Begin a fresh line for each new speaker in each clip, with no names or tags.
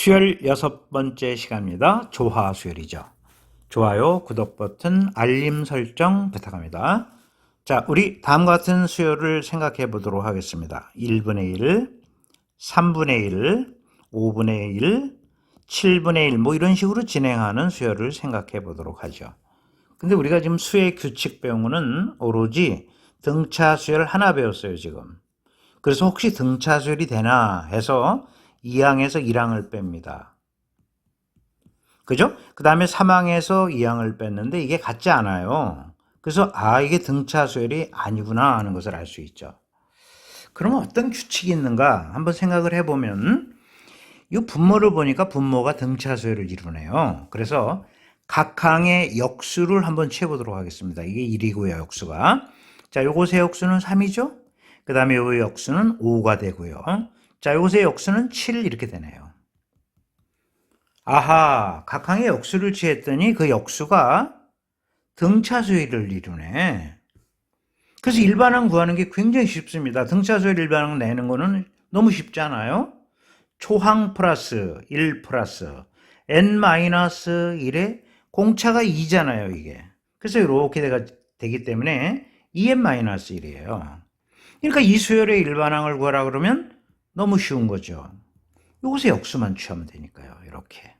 수열 6번째 시간입니다. 조화 수열이죠. 좋아요, 구독 버튼, 알림 설정 부탁합니다. 자, 우리 다음과 같은 수열을 생각해 보도록 하겠습니다. 1분의 1, 3분의 1, 5분의 1, 7분의 1, 뭐 이런 식으로 진행하는 수열을 생각해 보도록 하죠. 근데 우리가 지금 수의 규칙 배운 거는 오로지 등차 수열 하나 배웠어요, 지금. 그래서 혹시 등차 수열이 되나 해서 2항에서 1항을 뺍니다. 그죠? 그 다음에 3항에서 2항을 뺐는데 이게 같지 않아요. 그래서 이게 등차 수열이 아니구나 하는 것을 알 수 있죠. 그러면 어떤 규칙이 있는가 한번 생각을 해보면 이 분모를 보니까 분모가 등차 수열을 이루네요. 그래서 각 항의 역수를 한번 채워보도록 하겠습니다. 이게 1이고요, 역수가. 자, 요것의 역수는 3이죠? 그 다음에 요 역수는 5가 되고요. 자, 요것의 역수는 7 이렇게 되네요. 아하, 각 항의 역수를 취했더니 그 역수가 등차수열을 이루네. 그래서 일반항 구하는 게 굉장히 쉽습니다. 등차수열 일반항 내는 거는 너무 쉽잖아요. 초항 플러스 1 플러스 n-1에 공차가 2잖아요, 이게. 그래서 이렇게 되기 때문에 2n-1이에요. 그러니까 이 수열의 일반항을 구하라 그러면 너무 쉬운 거죠. 이것의 역수만 취하면 되니까요, 이렇게.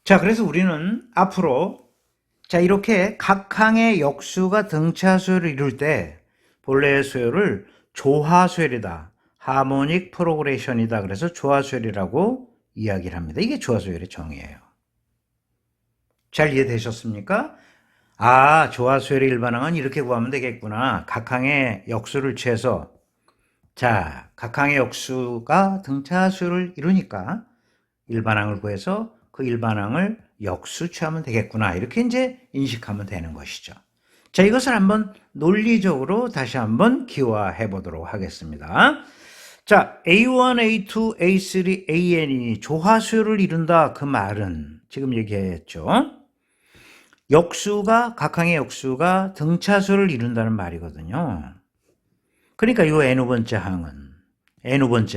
자, 그래서 우리는 앞으로 이렇게 각 항의 역수가 등차수열을 이룰 때 본래의 수열을 조화수열이다, 하모닉 프로그레션이다, 그래서 조화수열이라고 이야기를 합니다. 이게 조화수열의 정의예요. 잘 이해되셨습니까? 조화수열의 일반항은 이렇게 구하면 되겠구나. 각 항의 역수를 취해서 각 항의 역수가 등차수열을 이루니까 일반항을 구해서 그 일반항을 역수 취하면 되겠구나. 이렇게 이제 인식하면 되는 것이죠. 자, 이것을 한번 논리적으로 다시 한번 기화해 보도록 하겠습니다. 자, A1, A2, A3, AN이 조화수열을 이룬다. 그 말은 지금 얘기했죠. 각 항의 역수가 등차수열을 이룬다는 말이거든요. 그러니까 이 N번째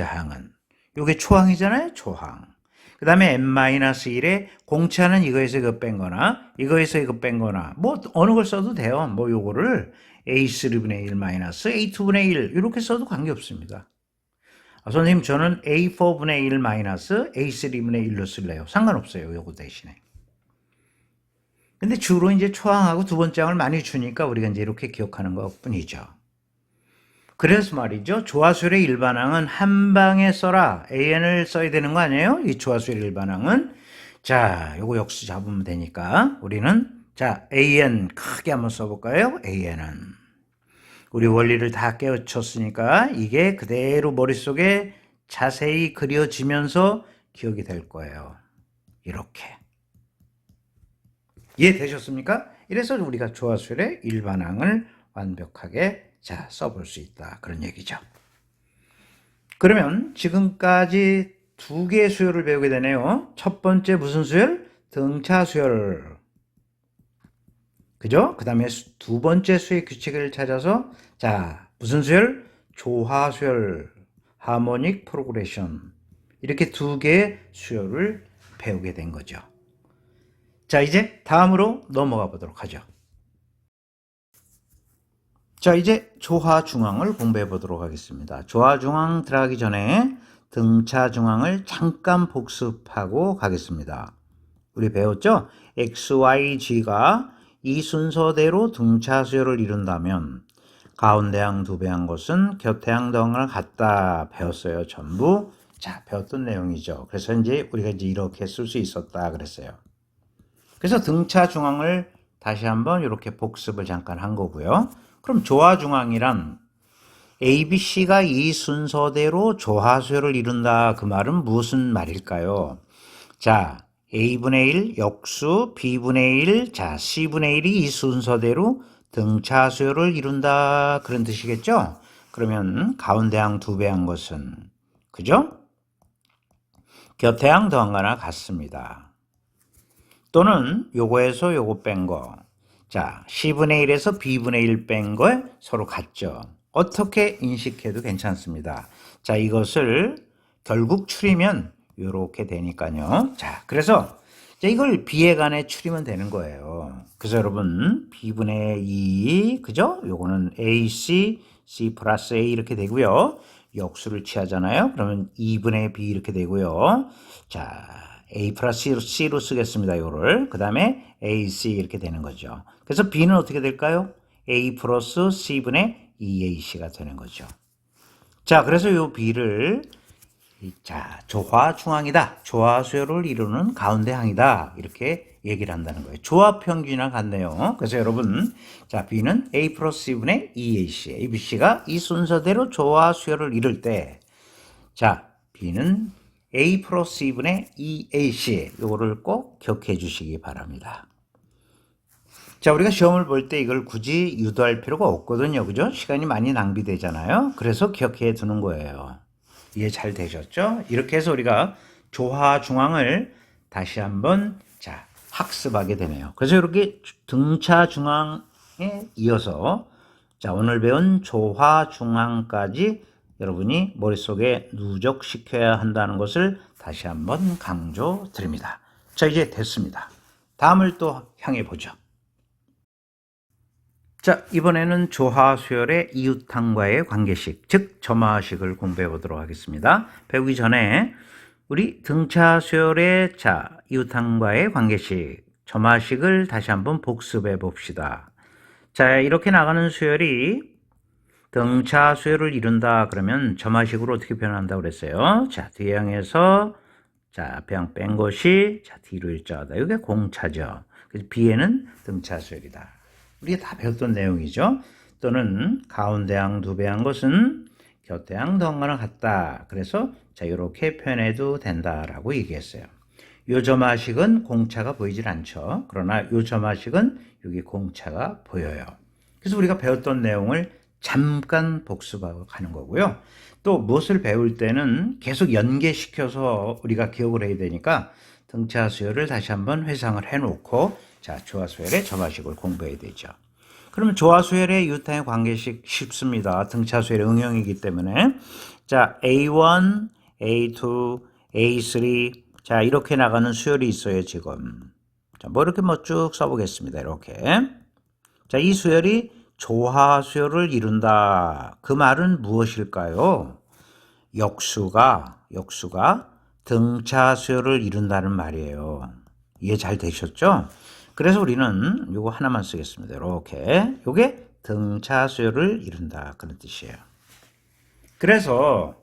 항은 이게 초항이잖아요, 초항. 그 다음에 n-1에 공차는 이거에서 이거 뺀 거나 이거에서 이거 뺀 거나 뭐 어느 걸 써도 돼요. 뭐 요거를 a3분의 1 마이너스 a2분의 1 이렇게 써도 관계없습니다. 선생님 저는 a4분의 1 마이너스 a3분의 1로 쓸래요. 상관없어요, 요거 대신에. 근데 주로 이제 초항하고 두 번째 항을 많이 주니까 우리가 이제 이렇게 기억하는 것 뿐이죠. 그래서 말이죠. 조화수열의 일반항은 한 방에 써라. AN을 써야 되는 거 아니에요? 이 조화수열의 일반항은. 자, 요거 역수 잡으면 되니까 우리는 AN 크게 한번 써볼까요? AN은. 우리 원리를 다 깨우쳤으니까 이게 그대로 머릿속에 자세히 그려지면서 기억이 될 거예요. 이렇게. 이해되셨습니까? 이래서 우리가 조화수열의 일반항을 완벽하게 써볼 수 있다. 그런 얘기죠. 그러면 지금까지 두 개의 수열을 배우게 되네요. 첫 번째 무슨 수열? 등차 수열. 그죠? 그 다음에 두 번째 수의 규칙을 찾아서 무슨 수열? 조화 수열, 하모닉 프로그레션. 이렇게 두 개의 수열을 배우게 된 거죠. 자, 이제 다음으로 넘어가 보도록 하죠. 자, 이제 조화중항을 공부해 보도록 하겠습니다. 조화중항 들어가기 전에 등차중항을 잠깐 복습하고 가겠습니다. 우리 배웠죠? X, Y, G가 이 순서대로 등차수열을 이룬다면 가운데 항 두 배한 것은 곁에 항 더항을 같다 배웠어요. 전부 배웠던 내용이죠. 그래서 이제 우리가 이렇게 쓸 수 있었다 그랬어요. 그래서 등차중항을 다시 한번 이렇게 복습을 잠깐 한 거고요. 그럼 조화중항이란 A, B, C가 이 순서대로 조화수열을 이룬다. 그 말은 무슨 말일까요? A분의 1 역수, B분의 1, C분의 1이 이 순서대로 등차수열을 이룬다. 그런 뜻이겠죠? 그러면 가운데 항 두 배 한 것은 그죠? 곁에 항 더한 거나 같습니다. 또는 요거에서 요거 뺀 거. C분의 1에서 B분의 1 뺀 거 서로 같죠. 어떻게 인식해도 괜찮습니다. 이것을 결국 추리면 이렇게 되니까요. 자, 그래서 이걸 B에 관해 추리면 되는 거예요. 그래서 여러분 B분의 2, 그죠? 요거는 AC, C 플러스 A 이렇게 되고요. 역수를 취하잖아요. 그러면 2분의 B 이렇게 되고요. 자, A 플러스 C로 쓰겠습니다. 요거를. 그 다음에 AC 이렇게 되는 거죠. 그래서 B는 어떻게 될까요? A 플러스 C분의 2AC가 되는 거죠. 자, 그래서 요 B를 자, 조화중앙이다. 조화수열을 이루는 가운데 항이다. 이렇게 얘기를 한다는 거예요. 조화평균이랑 같네요. 그래서 여러분, 자, B는 A 플러스 C분의 2AC, ABC가 이 순서대로 조화수열을 이룰 때, 자, B는 A 플러스 C분의 2AC, 요거를 꼭 기억해 주시기 바랍니다. 자, 우리가 시험을 볼 때 이걸 굳이 유도할 필요가 없거든요. 그죠? 시간이 많이 낭비되잖아요. 그래서 기억해 두는 거예요. 이해 잘 되셨죠? 이렇게 해서 우리가 조화중앙을 다시 한번 자 학습하게 되네요. 그래서 이렇게 등차중앙에 이어서 자 오늘 배운 조화중앙까지 여러분이 머릿속에 누적시켜야 한다는 것을 다시 한번 강조드립니다. 자 이제 됐습니다. 다음을 또 향해 보죠. 자, 이번에는 조화수열의 이웃항과의 관계식, 즉 점화식을 공부해 보도록 하겠습니다. 배우기 전에 우리 등차수열의 자, 이웃항과의 관계식, 점화식을 다시 한번 복습해 봅시다. 자, 이렇게 나가는 수열이 등차수열을 이룬다 그러면 점화식으로 어떻게 표현한다고 그랬어요? 자, 뒤에 향해서 자, 앞에 향 뺀 것이 자, 뒤로 일자하다. 이게 공차죠. 그래서 B에는 등차수열이다. 우리가 다 배웠던 내용이죠. 또는 가운데 항 두 배 한 것은 곁에 항 더한 거랑 같다. 그래서 자 이렇게 표현해도 된다라고 얘기했어요. 요 점화식은 공차가 보이질 않죠. 그러나 요 점화식은 여기 공차가 보여요. 그래서 우리가 배웠던 내용을 잠깐 복습하고 가는 거고요. 또 무엇을 배울 때는 계속 연계시켜서 우리가 기억을 해야 되니까 등차 수열을 다시 한번 회상을 해놓고 자 조화수열의 점화식을 공부해야 되죠. 그러면 조화수열의 유탄의 관계식 쉽습니다. 등차 수열의 응용이기 때문에 자 A1, A2, A3 자 이렇게 나가는 수열이 있어요 지금. 자, 뭐 이렇게 쭉 써보겠습니다. 이렇게 자 이 수열이 조화수열을 이룬다. 그 말은 무엇일까요? 역수가 등차 수열을 이룬다는 말이에요. 이해 잘 되셨죠? 그래서 우리는 이거 하나만 쓰겠습니다. 이렇게 이게 등차 수열을 이룬다 그런 뜻이에요. 그래서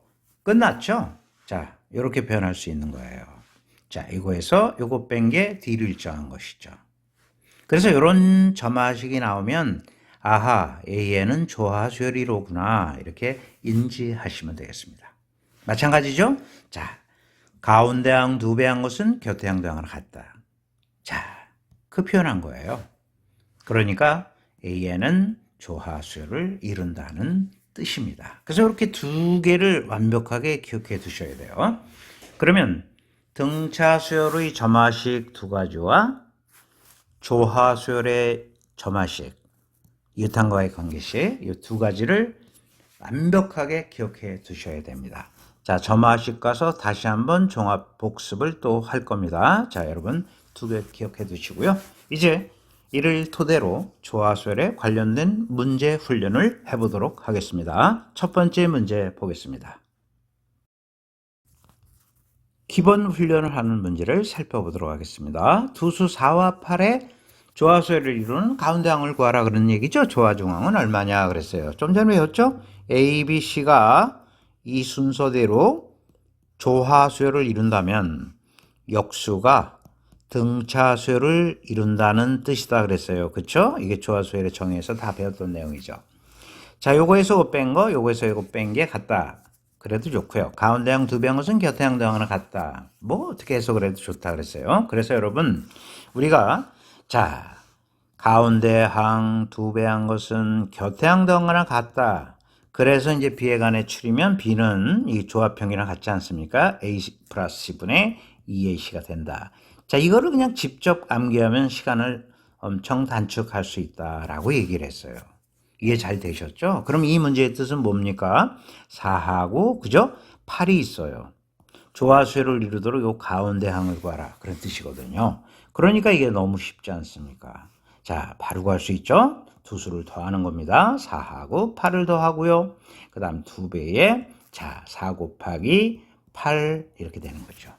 끝났죠? 자 이렇게 표현할 수 있는 거예요. 자 이거에서 이거 뺀 게 D를 일정한 것이죠. 그래서 이런 점화식이 나오면 아하 A에는 조화수열이로구나 이렇게 인지하시면 되겠습니다. 마찬가지죠? 자, 가운데 항 두 배 한 것은 곁에 항 두 항을 같다. 자, 그 표현한 거예요. 그러니까 A에는 조화수열을 이룬다는 뜻입니다. 그래서 이렇게 두 개를 완벽하게 기억해 두셔야 돼요. 그러면 등차수열의 점화식 두 가지와 조화수열의 점화식, 유탄과의 관계식 이 두 가지를 완벽하게 기억해 두셔야 됩니다. 자, 점화식 가서 다시 한번 종합 복습을 또 할 겁니다. 자, 여러분 두 개 기억해 두시고요. 이제 이를 토대로 조화수열에 관련된 문제 훈련을 해보도록 하겠습니다. 첫 번째 문제 보겠습니다. 기본 훈련을 하는 문제를 살펴보도록 하겠습니다. 두수 4와 8의 조화수열을 이루는 가운데 항을 구하라 그런 얘기죠. 조화중항은 얼마냐 그랬어요. 좀 전에 배웠죠? A, B, C가 이 순서대로 조화수열을 이룬다면 역수가 등차수열을 이룬다는 뜻이다 그랬어요. 그쵸? 이게 조화수열의 정의에서 다 배웠던 내용이죠. 자, 요거에서 이거 뺀 거, 요거에서 이거 뺀 게 같다. 그래도 좋고요. 가운데 항 두 배 한 것은 곁에 항 두 항은 같다. 뭐 어떻게 해서 그래도 좋다 그랬어요. 그래서 여러분 우리가 자 가운데 항 두 배 한 것은 곁에 항 두 항은 같다. 그래서 이제 B에 관해 추리면 B는 이 조합형이랑 같지 않습니까? A 플러스 C분의 2AC가 된다. 자, 이거를 그냥 직접 암기하면 시간을 엄청 단축할 수 있다라고 얘기를 했어요. 이해 잘 되셨죠? 그럼 이 문제의 뜻은 뭡니까? 4하고, 그죠? 8이 있어요. 조화수열을 이루도록 요 가운데 항을 구하라. 그런 뜻이거든요. 그러니까 이게 너무 쉽지 않습니까? 자, 바로 구할 수 있죠? 두 수를 더하는 겁니다. 4하고 8을 더하고요. 그 다음 2배에 자, 4 곱하기 8 이렇게 되는 거죠.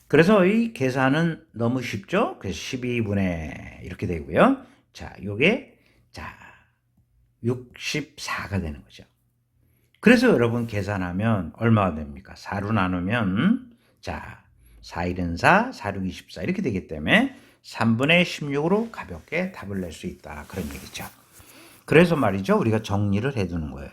그래서 이 계산은 너무 쉽죠? 그래서 12분의 이렇게 되고요. 자, 요게 자 64가 되는 거죠. 그래서 여러분 계산하면 얼마가 됩니까? 4로 나누면 자 4일은 4, 4, 6, 24 이렇게 되기 때문에 3분의 16으로 가볍게 답을 낼 수 있다. 그런 얘기죠. 그래서 말이죠. 우리가 정리를 해두는 거예요.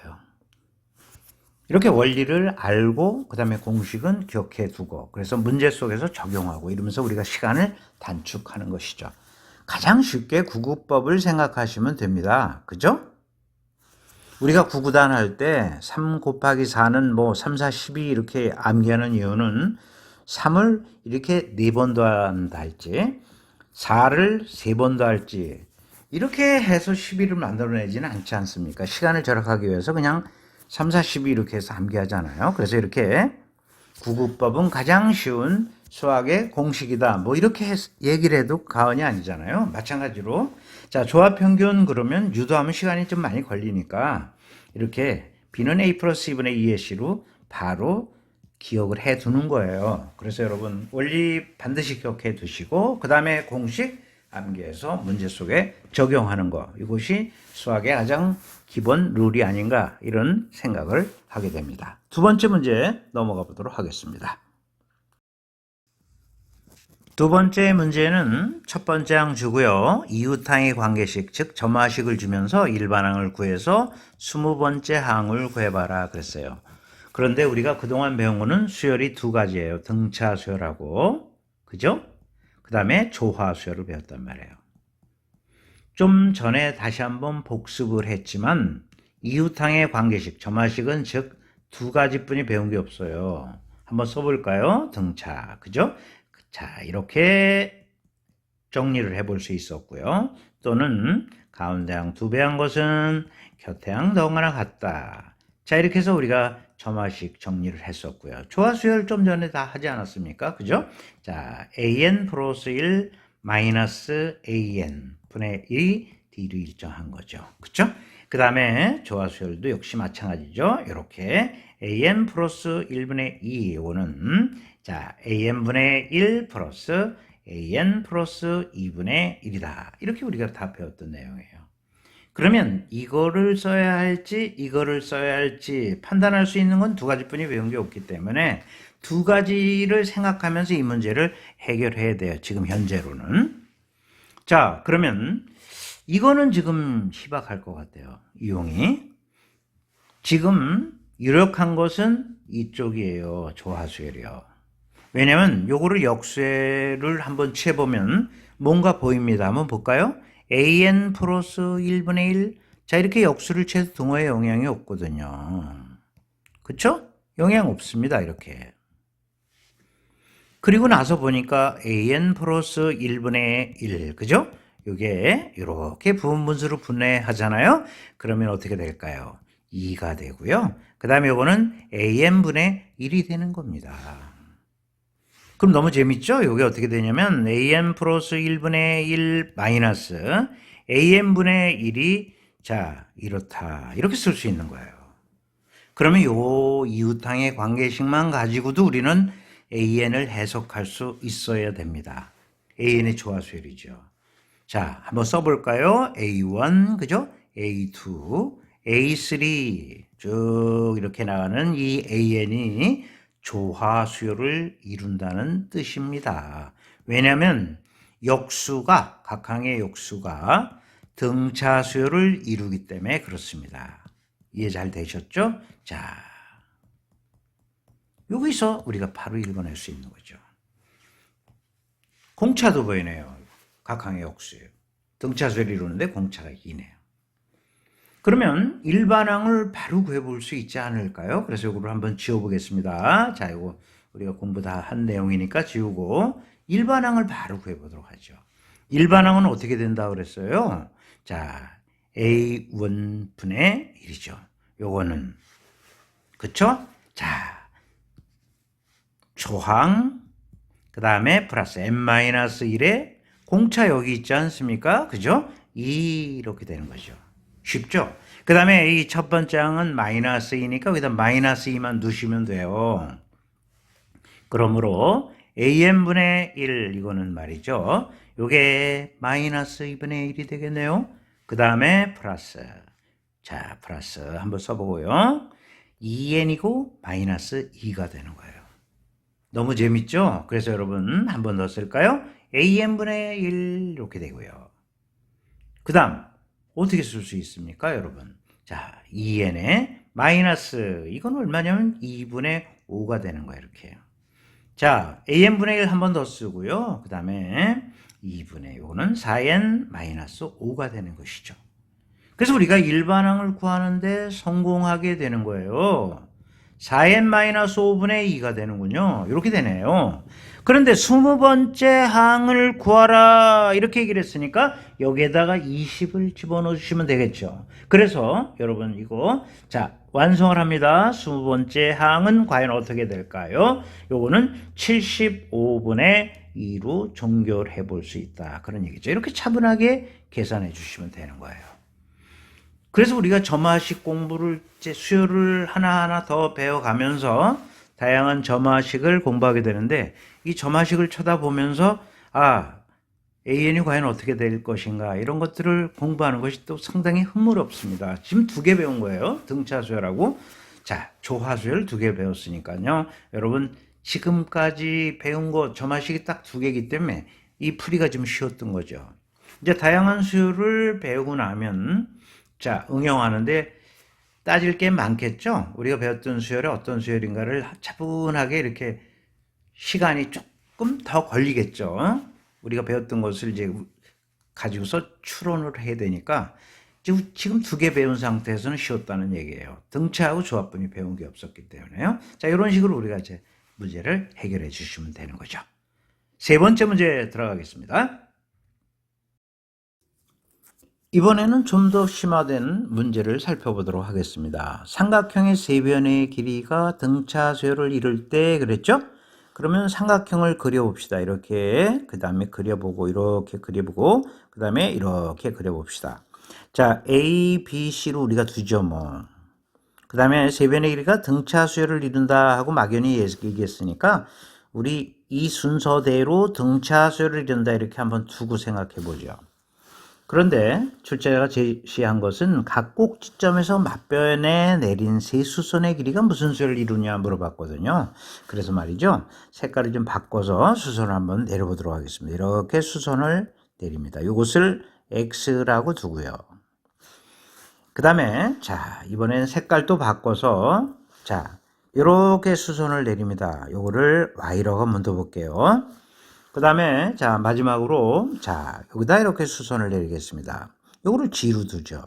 이렇게 원리를 알고 그 다음에 공식은 기억해 두고 그래서 문제 속에서 적용하고 이러면서 우리가 시간을 단축하는 것이죠. 가장 쉽게 구구법을 생각하시면 됩니다. 그죠? 우리가 구구단 할 때 3 곱하기 4는 뭐 3, 4, 12 이렇게 암기하는 이유는 3을 이렇게 4번 더한다 할지 4를 3번 더할지 이렇게 해서 12를 만들어내지는 않지 않습니까? 시간을 절약하기 위해서 그냥 3, 4, 12 이렇게 해서 암기하잖아요. 그래서 이렇게 구구법은 가장 쉬운 수학의 공식이다. 뭐 이렇게 얘기를 해도 과언이 아니잖아요. 마찬가지로 자 조합평균 그러면 유도하면 시간이 좀 많이 걸리니까 이렇게 B는 A 플러스 2분의 2의 C로 바로 기억을 해 두는 거예요. 그래서 여러분 원리 반드시 기억해 두시고 그 다음에 공식 암기해서 문제 속에 적용하는 거 이것이 수학의 가장 기본 룰이 아닌가 이런 생각을 하게 됩니다. 두 번째 문제 넘어가 보도록 하겠습니다. 두 번째 문제는 첫 번째 항 주고요. 이웃항의 관계식 즉 점화식을 주면서 일반항을 구해서 20번째 항을 구해봐라 그랬어요. 그런데 우리가 그동안 배운 거는 수열이 두 가지예요. 등차 수열하고 그죠? 그 다음에 조화 수열을 배웠단 말이에요. 좀 전에 다시 한번 복습을 했지만 이웃항의 관계식, 점화식은 즉 두 가지뿐이 배운 게 없어요. 한번 써볼까요? 등차, 그죠? 자, 이렇게 정리를 해볼 수 있었고요. 또는 가운데 항 두 배 한 것은 곁에 항 더하거나 같다. 자, 이렇게 해서 우리가 점화식 정리를 했었고요. 조화수열 좀 전에 다 하지 않았습니까? 그죠? 자, an 플러스 1 마이너스 an 분의 1이 D로 일정한 거죠. 그쵸? 그 다음에 조화수열도 역시 마찬가지죠. 이렇게 an 플러스 1분의 2 이거는 자 an분의 1 플러스 an 플러스 2분의 1이다. 이렇게 우리가 다 배웠던 내용이에요. 그러면 이거를 써야 할지 이거를 써야 할지 판단할 수 있는 건 두 가지뿐이 배운 게 없기 때문에 두 가지를 생각하면서 이 문제를 해결해야 돼요. 지금 현재로는. 자, 그러면 이거는 지금 희박할 것 같아요. 이용이. 지금 유력한 것은 이쪽이에요. 조화수열이요. 왜냐면 요거를 역수를 한번 취해보면 뭔가 보입니다. 한번 볼까요? an 플러스 1분의 1. 자, 이렇게 역수를 취해서 등호에 영향이 없거든요. 그쵸? 영향 없습니다. 이렇게. 그리고 나서 보니까 an 플러스 1분의 1. 그죠? 요게 이렇게 부분분수로 분해하잖아요. 그러면 어떻게 될까요? 2가 되고요. 그 다음에 요거는 an분의 1이 되는 겁니다. 그럼 너무 재밌죠? 이게 어떻게 되냐면 an 플러스 1분의 1 마이너스 an분의 1이 자 이렇다 이렇게 쓸 수 있는 거예요. 그러면 요 이웃항의 관계식만 가지고도 우리는 an을 해석할 수 있어야 됩니다. an의 조화수열이죠. 자 한번 써볼까요? a1 그죠? a2 a3 쭉 이렇게 나가는 이 an이 조화수열을 이룬다는 뜻입니다. 왜냐하면 역수가 각항의 역수가 등차수열을 이루기 때문에 그렇습니다. 이해 잘 되셨죠? 자, 여기서 우리가 바로 읽어낼 수 있는 거죠. 공차도 보이네요. 각항의 역수예요. 등차수열을 이루는데 공차가 이네요. 그러면 일반항을 바로 구해볼 수 있지 않을까요? 그래서 이거를 한번 지워보겠습니다. 자, 이거 우리가 공부 다 한 내용이니까 지우고 일반항을 바로 구해보도록 하죠. 일반항은 어떻게 된다 그랬어요? 자, A1분의 1이죠. 요거는 그쵸? 자, 조항, 그 다음에 플러스 n-1에 공차 여기 있지 않습니까? 그죠? 이렇게 되는 거죠. 쉽죠? 그 다음에 이 첫 번째 항은 마이너스 2니까 여기다 마이너스 2만 두시면 돼요. 그러므로 AN분의 1 이거는 말이죠. 요게 마이너스 2분의 1이 되겠네요. 그 다음에 플러스. 자, 플러스 한번 써보고요. 2n이고 마이너스 2가 되는 거예요. 너무 재밌죠? 그래서 여러분 한 번 더 쓸까요? AN분의 1 이렇게 되고요. 그 다음 어떻게 쓸 수 있습니까, 여러분? 자, 2n에 마이너스 이건 얼마냐면 2분의 5가 되는 거예요, 이렇게. 자, AN분의 1 한 번 더 쓰고요. 그 다음에 2분의 요거는 4n 마이너스 5가 되는 것이죠. 그래서 우리가 일반항을 구하는데 성공하게 되는 거예요. 4n 마이너스 5분의 2가 되는군요. 이렇게 되네요. 그런데 20번째 항을 구하라 이렇게 얘기를 했으니까 여기에다가 20을 집어넣어 주시면 되겠죠. 그래서 여러분 이거 자 완성을 합니다. 20번째 항은 과연 어떻게 될까요? 요거는 75분의 2로 종결해 볼 수 있다. 그런 얘기죠. 이렇게 차분하게 계산해 주시면 되는 거예요. 그래서 우리가 점화식 공부를 이제 수요를 하나하나 더 배워가면서 다양한 점화식을 공부하게 되는데 이 점화식을 쳐다보면서 AN이 과연 어떻게 될 것인가 이런 것들을 공부하는 것이 또 상당히 흥미롭습니다. 지금 2개 배운 거예요. 등차수열하고 자 조화수열 2개 배웠으니까요. 여러분 지금까지 배운 거 점화식이 딱 2개이기 때문에 이 풀이가 좀 쉬웠던 거죠. 이제 다양한 수요를 배우고 나면 자 응용하는데 따질 게 많겠죠. 우리가 배웠던 수열이 어떤 수열인가를 차분하게 이렇게 시간이 조금 더 걸리겠죠. 우리가 배웠던 것을 이제 가지고서 추론을 해야 되니까 지금 2개 배운 상태에서는 쉬웠다는 얘기예요. 등차하고 조합분이 배운 게 없었기 때문에요. 자, 이런 식으로 우리가 이제 문제를 해결해 주시면 되는 거죠. 3번째 문제 들어가겠습니다. 이번에는 좀 더 심화된 문제를 살펴보도록 하겠습니다. 삼각형의 세변의 길이가 등차 수열을 이룰 때 그랬죠? 그러면 삼각형을 그려봅시다. 이렇게 그 다음에 그려보고 이렇게 그려보고 그 다음에 이렇게 그려봅시다. 자, A, B, C로 우리가 두죠 뭐. 그 다음에 세변의 길이가 등차 수열을 이룬다 하고 막연히 얘기했으니까 우리 이 순서대로 등차 수열을 이룬다 이렇게 한번 두고 생각해 보죠. 그런데 출제자가 제시한 것은 각 꼭지점에서 맞변에 내린 세 수선의 길이가 무슨 수를 이루냐 물어봤거든요. 그래서 말이죠. 색깔을 좀 바꿔서 수선을 한번 내려보도록 하겠습니다. 이렇게 수선을 내립니다. 이것을 X라고 두고요. 그 다음에 자 이번엔 색깔도 바꿔서 자 이렇게 수선을 내립니다. 요거를 Y라고 한번 둬볼게요. 그 다음에 자 마지막으로 자 여기다 이렇게 수선을 내리겠습니다. 요거를 G로 두죠.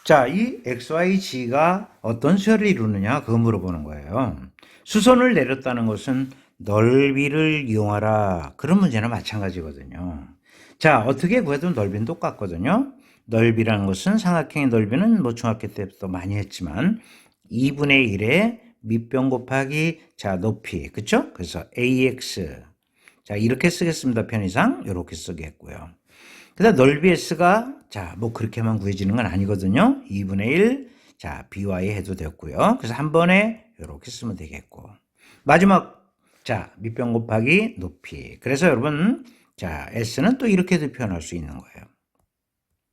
자, 이 XYG가 어떤 수열을 이루느냐 그거 물어보는 거예요. 수선을 내렸다는 것은 넓이를 이용하라 그런 문제나 마찬가지거든요. 자, 어떻게 구해도 넓이는 똑같거든요. 넓이라는 것은 삼각형의 넓이는 뭐 중학교 때부터 많이 했지만 2분의 1의 밑변 곱하기 자 높이 그쵸? 그래서 AX 자 이렇게 쓰겠습니다. 편의상 이렇게 쓰겠고요. 그 다음 넓이 S가 자 뭐 그렇게만 구해지는 건 아니거든요. 2분의 1 자 BY 해도 됐고요. 그래서 한 번에 이렇게 쓰면 되겠고 마지막 자 밑변 곱하기 높이 그래서 여러분 자 S는 또 이렇게도 표현할 수 있는 거예요.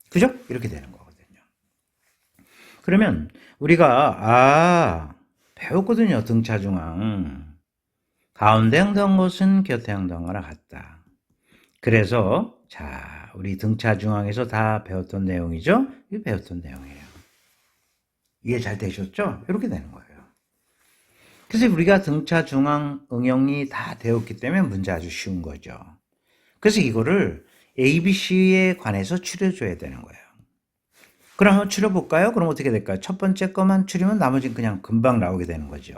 그죠? 이렇게 되는 거거든요. 그러면 우리가 배웠거든요. 등차중앙 가운데 항도한 것은 곁에 항도한 거랑 같다. 그래서 자 우리 등차중앙에서 다 배웠던 내용이죠. 이거 배웠던 내용이에요. 이해 잘 되셨죠? 이렇게 되는 거예요. 그래서 우리가 등차중앙 응용이 다 되었기 때문에 문제 아주 쉬운 거죠. 그래서 이거를 ABC에 관해서 추려줘야 되는 거예요. 그럼 한번 추려볼까요? 그럼 어떻게 될까요? 첫 번째 것만 추리면 나머지는 그냥 금방 나오게 되는 거죠.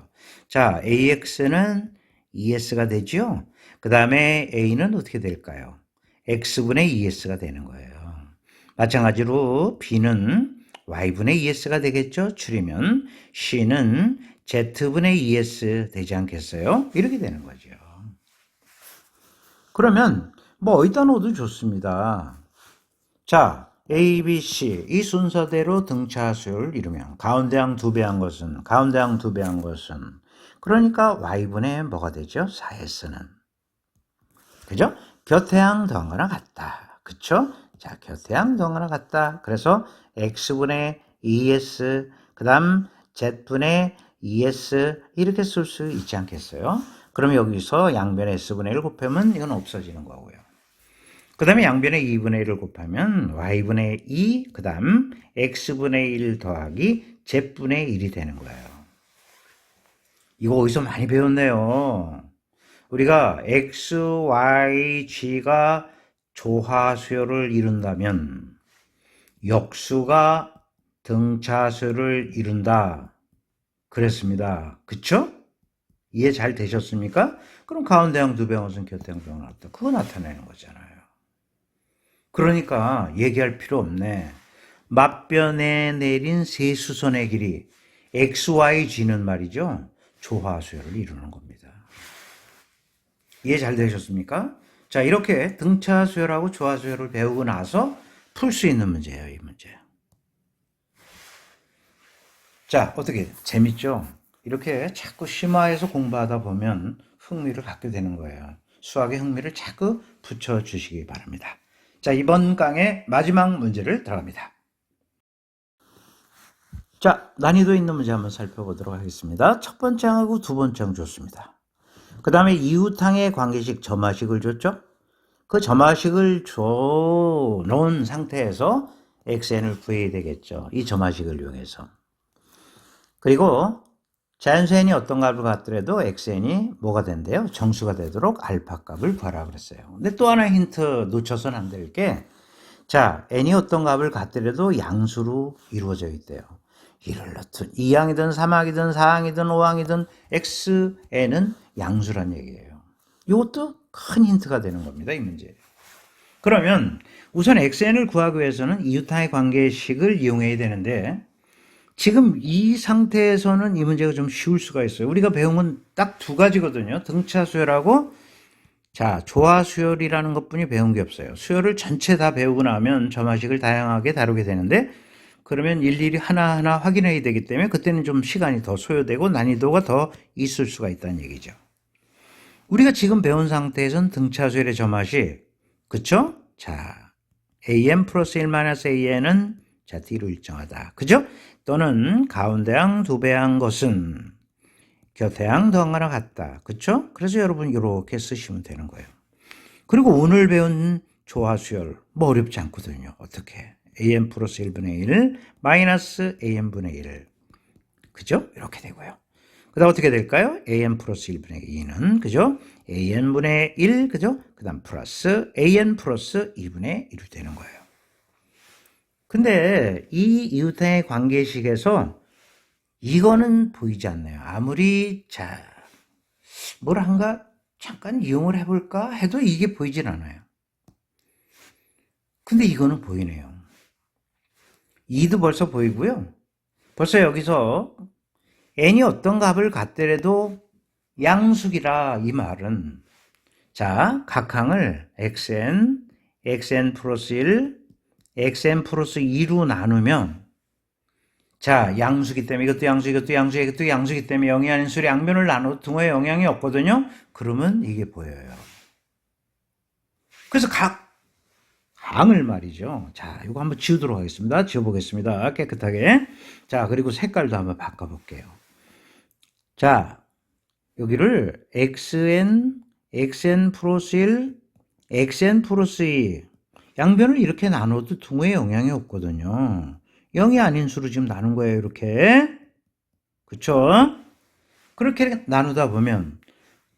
자, AX는 ES가 되죠? 그 다음에 A는 어떻게 될까요? X분의 ES가 되는 거예요. 마찬가지로 B는 Y분의 ES가 되겠죠? 추리면 C는 Z분의 2S 되지 않겠어요? 이렇게 되는 거죠. 그러면 뭐 어디다 넣어도 좋습니다. 자, A, B, C 이 순서대로 등차 수열을 이루면 가운데 항 2배 한 것은 그러니까 Y분의 뭐가 되죠? 4S는 그죠? 곁해항 더한 거나 같다. 그쵸? 자, 곁해항 더한 거나 같다. 그래서 X분의 2S 그 다음 Z분의 2S 이렇게 쓸 수 있지 않겠어요? 그럼 여기서 양변에 S분의 1 곱하면 이건 없어지는 거고요. 그 다음에 양변에 2분의 1을 곱하면 Y분의 2, 그 다음 X분의 1 더하기 Z분의 1이 되는 거예요. 이거 어디서 많이 배웠네요. 우리가 X, Y, G가 조화수열을 이룬다면 역수가 등차수열을 이룬다. 그랬습니다. 그쵸? 이해 잘 되셨습니까? 그럼 가운데 항 2배 항은 곁에 항 2배 나왔다. 그거 나타내는 거잖아요. 그러니까 얘기할 필요 없네. 맞변에 내린 세 수선의 길이 XYG는 말이죠. 조화수열을 이루는 겁니다. 이해 잘 되셨습니까? 자, 이렇게 등차수열하고 조화수열을 배우고 나서 풀 수 있는 문제예요, 이 문제. 자, 어떻게 재밌죠? 이렇게 자꾸 심화해서 공부하다 보면 흥미를 갖게 되는 거예요. 수학의 흥미를 자꾸 붙여주시기 바랍니다. 자, 이번 강의 마지막 문제를 들어갑니다. 자, 난이도 있는 문제 한번 살펴보도록 하겠습니다. 첫 번째 항하고 두 번째 항 줬습니다. 그 다음에 이웃항의 관계식 점화식을 줬죠? 그 점화식을 줘 놓은 상태에서 xn을 구해야 되겠죠. 이 점화식을 이용해서. 그리고 자연수n이 어떤 값을 갖더라도 xn이 뭐가 된대요? 정수가 되도록 알파 값을 구하라 그랬어요. 근데 또 하나 힌트 놓쳐서는 안 될 게, 자, n이 어떤 값을 갖더라도 양수로 이루어져 있대요. 이를 넣든 2항이든 3항이든 4항이든 5항이든 xn은 양수란 얘기예요. 이것도 큰 힌트가 되는 겁니다, 이 문제. 그러면 우선 xn을 구하기 위해서는 이웃항의 관계식을 이용해야 되는데, 지금 이 상태에서는 이 문제가 좀 쉬울 수가 있어요. 우리가 배운 건 딱 두 가지거든요. 등차 수열하고 자, 조화 수열이라는 것뿐이 배운 게 없어요. 수열을 전체 다 배우고 나면 점화식을 다양하게 다루게 되는데, 그러면 일일이 하나하나 확인해야 되기 때문에 그때는 좀 시간이 더 소요되고 난이도가 더 있을 수가 있다는 얘기죠. 우리가 지금 배운 상태에서는 등차 수열의 점화식, 그쵸? 자, an 플러스 1 마이너스 an은 자, d로 일정하다. 그죠? 또는 가운데항 2배 한 것은 곁에항 더한 거나 같다. 그쵸? 그래서 여러분 이렇게 쓰시면 되는 거예요. 그리고 오늘 배운 조화수열 뭐 어렵지 않거든요. 어떻게? an 플러스 1분의 1 마이너스 an분의 1 그죠? 이렇게 되고요. 그 다음 어떻게 될까요? an 플러스 1분의 2는 그죠? an분의 1 그죠? 그 다음 플러스 an 플러스 2분의 1이 되는 거예요. 근데 이 이웃항의 관계식에서 이거는 보이지 않나요? 아무리 자 뭘 한가 잠깐 이용을 해볼까 해도 이게 보이질 않아요. 근데 이거는 보이네요. 2도 벌써 보이고요. 벌써 여기서 n이 어떤 값을 갖더라도 양수기라 이 말은 자, 각 항을 xn 플러스 1, xn 플러스 2로 나누면 자, 양수기 때문에 이것도 양수, 이것도 양수, 이것도 양수기 때문에 0이 아닌 수의 양변을 나눠도 등호에 영향이 없거든요. 그러면 이게 보여요. 그래서 각 항을 말이죠. 자, 이거 한번 지우도록 하겠습니다. 지워보겠습니다. 깨끗하게. 자, 그리고 색깔도 한번 바꿔볼게요. 자, 여기를 xn 플러스 1, xn 플러스 2 양변을 이렇게 나눠도 등호에 영향이 없거든요. 0이 아닌 수로 지금 나눈 거예요, 이렇게. 그쵸? 그렇게 나누다 보면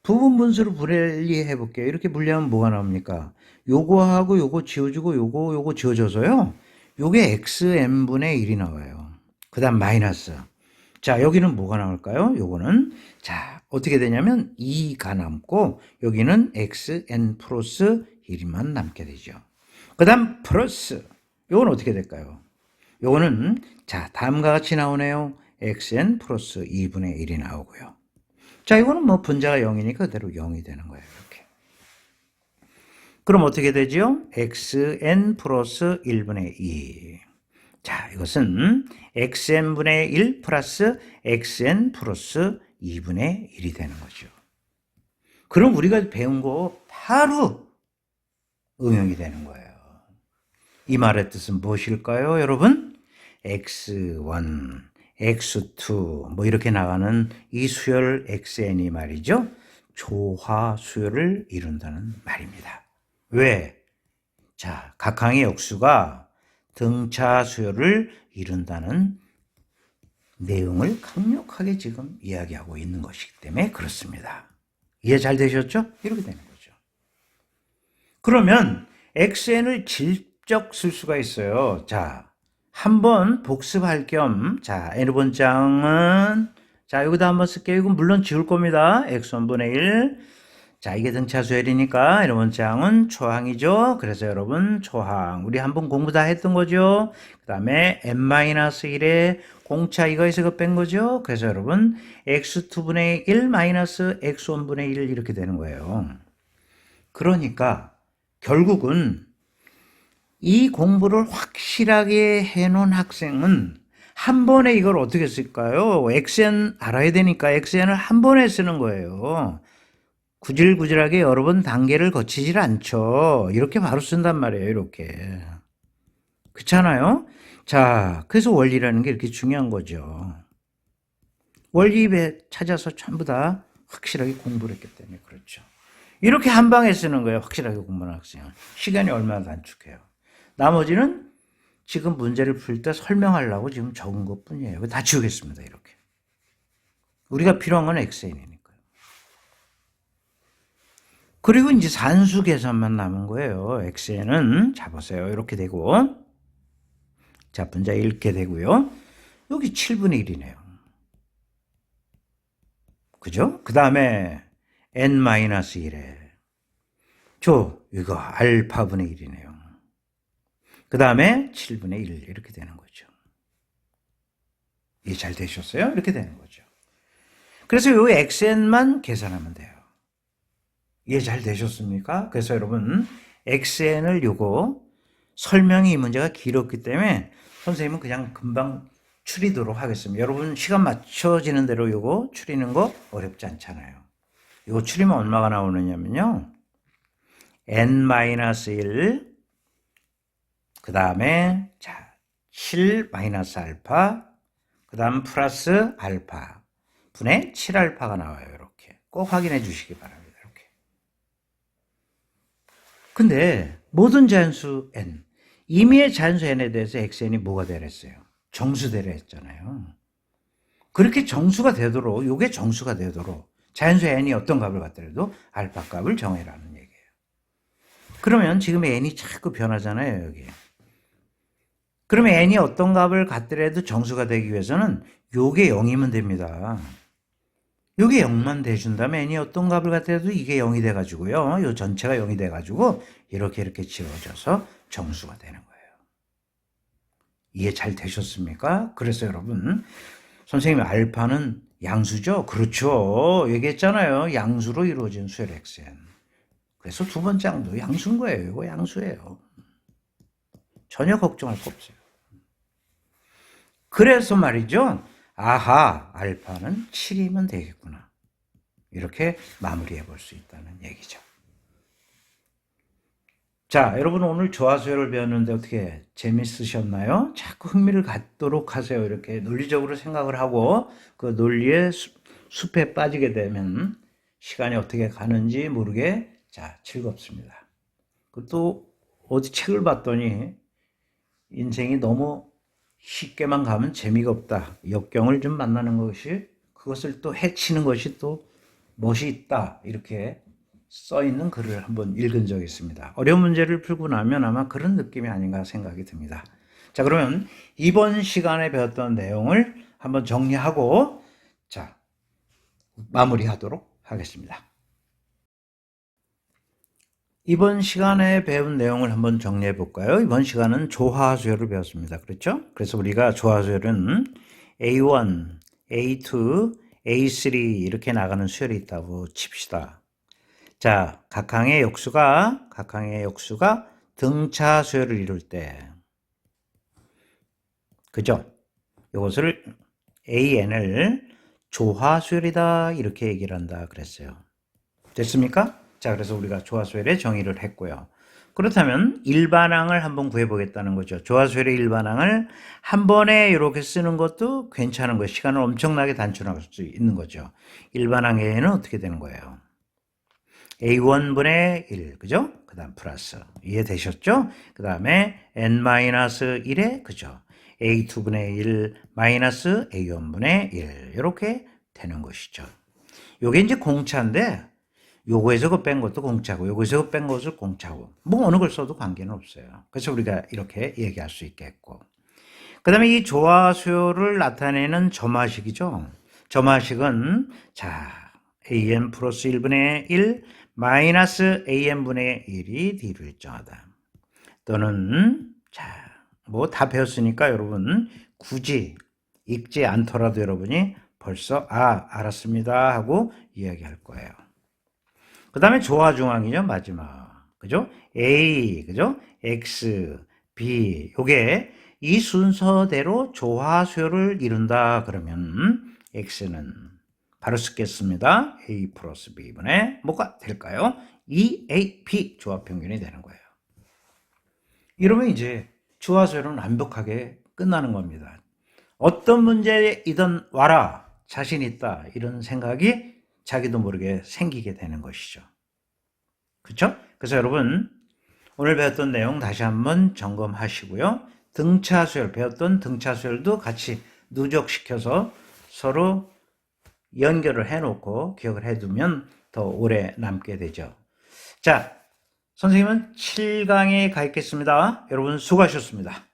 부분 분수를 분리해 볼게요. 이렇게 분리하면 뭐가 나옵니까? 요거하고 요거 지워주고 요거 지워져서요. 요게 xn분의 1이 나와요. 그 다음 마이너스. 자, 여기는 뭐가 나올까요? 요거는 자, 어떻게 되냐면 2가 남고 여기는 xn 플러스 1만 남게 되죠. 그 다음 플러스 요건 어떻게 될까요? 요거는 자, 다음과 같이 나오네요. xn 플러스 2분의 1이 나오고요. 자, 이거는 뭐 분자가 0이니까 그대로 0이 되는 거예요. 이렇게. 그럼 어떻게 되죠? xn 플러스 1분의 2. 자, 이것은 xn분의 1 플러스 xn 플러스 2분의 1이 되는 거죠. 그럼 우리가 배운 거 바로 응용이 되는 거예요. 이 말의 뜻은 무엇일까요, 여러분? x1, x2 뭐 이렇게 나가는 이 수열 xn이 말이죠. 조화 수열을 이룬다는 말입니다. 왜? 자, 각항의 역수가 등차 수열을 이룬다는 내용을 강력하게 지금 이야기하고 있는 것이기 때문에 그렇습니다. 이해 잘 되셨죠? 이렇게 되는 거죠. 그러면 xn을 직접 쓸 수가 있어요. 자, 한번 복습할 겸, 자, n번장은, 자, 여기다 한번 쓸게요. 이건 물론 지울 겁니다. x1분의 1. 자, 이게 등차 수열이니까 n번장은 초항이죠. 그래서 여러분, 초항. 우리 한번 공부 다 했던 거죠. 그 다음에 n-1에 공차 이거에서 이거 뺀 거죠. 그래서 여러분, x2분의 1 마이너스 x1분의 1 이렇게 되는 거예요. 그러니까, 결국은 이 공부를 확실하게 해놓은 학생은 한 번에 이걸 어떻게 쓸까요? xn 알아야 되니까 xn을 한 번에 쓰는 거예요. 구질구질하게 여러 번 단계를 거치질 않죠. 이렇게 바로 쓴단 말이에요. 이렇게. 그렇잖아요? 자, 그래서 원리라는 게 이렇게 중요한 거죠. 원리에 찾아서 전부 다 확실하게 공부를 했기 때문에 그렇죠. 이렇게 한 방에 쓰는 거예요. 확실하게 공부하는 학생은. 시간이 얼마나 단축해요. 나머지는 지금 문제를 풀 때 설명하려고 지금 적은 것 뿐이에요. 다 지우겠습니다. 이렇게. 우리가 필요한 건 xn이니까요. 그리고 이제 산수 계산만 남은 거예요. xn은 자 보세요. 이렇게 되고 자 분자 이렇게 되고요. 여기 7분의 1이네요. 그죠? 그 다음에 n-1에 이거 알파분의 1이네요. 그 다음에 7분의 1 이렇게 되는 거죠. 이해 잘 되셨어요? 이렇게 되는 거죠. 그래서 이 xn만 계산하면 돼요. 이해 잘 되셨습니까? 그래서 여러분 xn을 요거 설명이 이 문제가 길었기 때문에 선생님은 그냥 금방 추리도록 하겠습니다. 여러분 시간 맞춰지는 대로 요거 추리는 거 어렵지 않잖아요. 요거 추리면 얼마가 나오느냐면요. n-1 그 다음에 자 7 마이너스 알파 그 다음 플러스 알파 분의 7알파가 나와요. 이렇게 꼭 확인해 주시기 바랍니다. 이렇게. 근데 모든 자연수 n 임의의 자연수 n에 대해서 xn이 뭐가 되랬어요? 정수되려 했잖아요. 그렇게 정수가 되도록 요게 정수가 되도록 자연수 n이 어떤 값을 갖더라도 알파 값을 정해라는 얘기예요. 그러면 지금 n이 자꾸 변하잖아요. 여기. 그러면 n이 어떤 값을 갖더라도 정수가 되기 위해서는 요게 0이면 됩니다. 요게 0만 돼준다면 n이 어떤 값을 갖더라도 이게 0이 돼가지고요. 요 전체가 0이 돼가지고 이렇게 지워져서 정수가 되는 거예요. 이해 잘 되셨습니까? 그래서 여러분 선생님 알파는 양수죠? 그렇죠. 얘기했잖아요. 양수로 이루어진 수열 xn. 그래서 두 번째 항도 양수인 거예요. 이거 양수예요. 전혀 걱정할 거 없어요. 그래서 말이죠. 아하, 알파는 7이면 되겠구나. 이렇게 마무리해 볼 수 있다는 얘기죠. 자, 여러분 오늘 조화수열을 배웠는데 어떻게 재밌으셨나요? 자꾸 흥미를 갖도록 하세요. 이렇게 논리적으로 생각을 하고 그 논리의 숲에 빠지게 되면 시간이 어떻게 가는지 모르게 자, 즐겁습니다. 또 어디 책을 봤더니 인생이 너무 쉽게만 가면 재미가 없다. 역경을 좀 만나는 것이 그것을 또 해치는 것이 또 멋이 있다. 이렇게 써 있는 글을 한번 읽은 적이 있습니다. 어려운 문제를 풀고 나면 아마 그런 느낌이 아닌가 생각이 듭니다. 자, 그러면 이번 시간에 배웠던 내용을 한번 정리하고 자, 마무리하도록 하겠습니다. 이번 시간에 배운 내용을 한번 정리해 볼까요? 이번 시간은 조화수열을 배웠습니다. 그렇죠? 그래서 우리가 조화수열은 A1, A2, A3 이렇게 나가는 수열이 있다고 칩시다. 자, 각항의 역수가 등차 수열을 이룰 때, 그죠? 이것을 AN을 조화 수열이다 이렇게 얘기를 한다 그랬어요. 됐습니까? 자, 그래서 우리가 조화 수열의 정의를 했고요. 그렇다면 일반항을 한번 구해보겠다는 거죠. 조화 수열의 일반항을 한 번에 이렇게 쓰는 것도 괜찮은 거예요. 시간을 엄청나게 단축할 수 있는 거죠. 일반항에는 어떻게 되는 거예요? A1분의 1, 그죠? 그 다음 플러스. 이해되셨죠? 그 다음에 N-1에, 그죠? A2분의 1 마이너스 A1분의 1. 이렇게 되는 것이죠. 요게 이제 공차인데, 요거에서 그 뺀 것도 공차고, 요거에서 그 뺀 것을 공차고, 뭐 어느 걸 써도 관계는 없어요. 그래서 우리가 이렇게 얘기할 수 있겠고. 그 다음에 이 조화 수열을 나타내는 점화식이죠. 점화식은, 자, an 플러스 1분의 1 마이너스 an분의 1이 d로 일정하다. 또는 자, 뭐 다 배웠으니까 여러분 굳이 읽지 않더라도 여러분이 벌써 알았습니다 하고 이야기할 거예요. 그 다음에 조화중앙이죠. 마지막. 그죠? A, 그죠? X, B. 요게 이 순서대로 조화수열을 이룬다 그러면 X는 바로 쓰겠습니다. A 플러스 B분의 뭐가 될까요? EAP 조합평균이 되는 거예요. 이러면 이제 조화수열은 완벽하게 끝나는 겁니다. 어떤 문제이든 와라, 자신 있다 이런 생각이 자기도 모르게 생기게 되는 것이죠. 그렇죠? 그래서 여러분 오늘 배웠던 내용 다시 한번 점검하시고요. 등차수열, 배웠던 등차수열도 같이 누적시켜서 서로 연결을 해놓고 기억을 해두면 더 오래 남게 되죠. 자, 선생님은 7강에 가 있겠습니다. 여러분 수고하셨습니다.